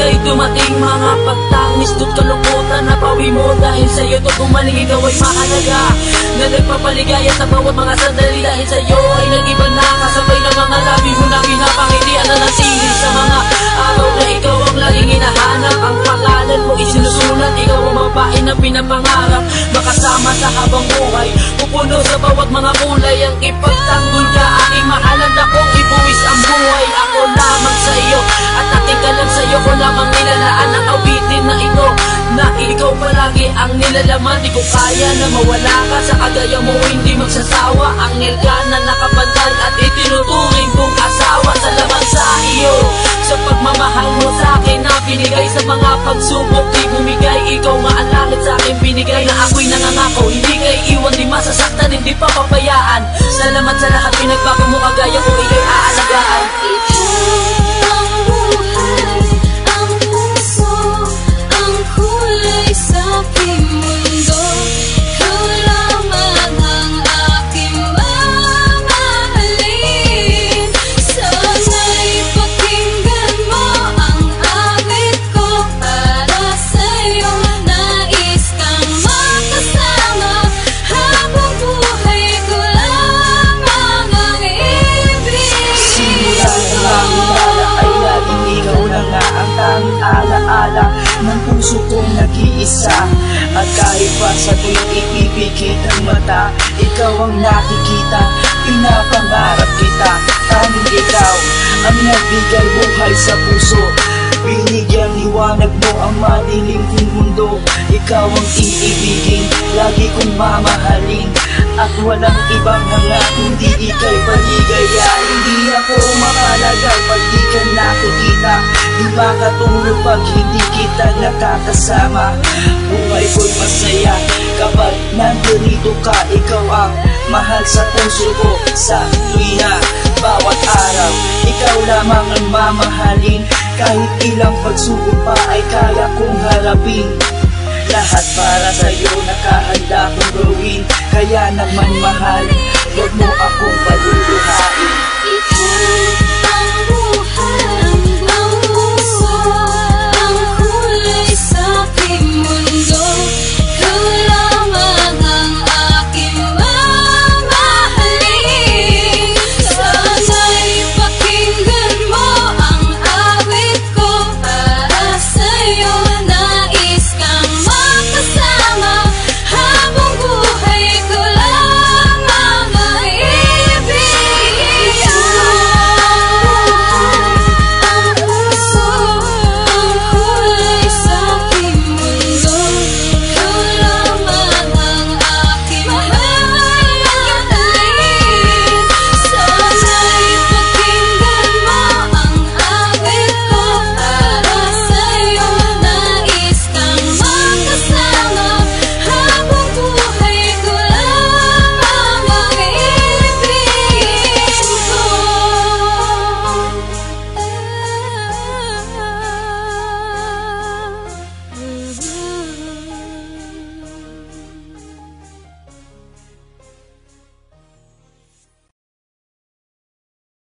ika'y dumating. Mga pagtangis do't kalungkutan na pawi mo. Dahil sa'yo to gumaling, ikaw ay mahalaga na nagpapaligaya sa bawat mga sandali. Dahil sa'yo ay nag-iba na, kasabay ng mga labi mo na pinapangitian na nasili sa mga araw na ikaw ang laging hinahanap. Ang pangalan mo isinusulat, ikaw ang babae na pinapangarap. Makasama sa habang buhay, pupuno sa bawat mga kulay. Ang ipagtanggol ka, aking mahalan akong ibuwis ang buhay. Ako lamang sa iyo at aking kalam sa iyo ko lamang nilalaan ang awitin na ito, na ikaw palagi ang nilalaman. Di ko kaya na mawala ka, sa kagaya mo hindi magsasawa. Angel ka na nakapantay at itinuturing kong asawa. Salamat sa iyo sa pagmamahal mo sa akin na binigay sa mga pagsubok. Di bumigay, ikaw nga ang langit sa akin binigay. Na ako'y nangangako, hindi kay iwan, di masasaktan, hindi papabayaan. Salamat sa lahat, pinagbago mo kagaya ko, ika'y aalagaan. Alaala ng puso kong nag-iisa. At kahit pa sa tuwing ipipikit ang mata, ikaw ang nakikita, pinapangarap kita. Tanging ikaw ang nagbigay buhay sa puso, binigyang liwanag mo ang madilim kong mundo. Ikaw ang iibigin, lagi kong mamahalin, at walang ibang hanga kundi ika'y paligaya. Hindi ako makalagal pag di ka nakikita, di makatulog pag hindi kita nakakasama. Buhay ko'y masaya kapag nandito ka. Ikaw ang mahal sa puso ko sa tuwina, bawat araw. Ikaw lamang ang mamahalin, kahit ilang pagsubok pa ay kaya kong harapin. Lahat para sa'yo nakahanda kong gawin, kaya naman mahal, huwag mo akong paluluhain.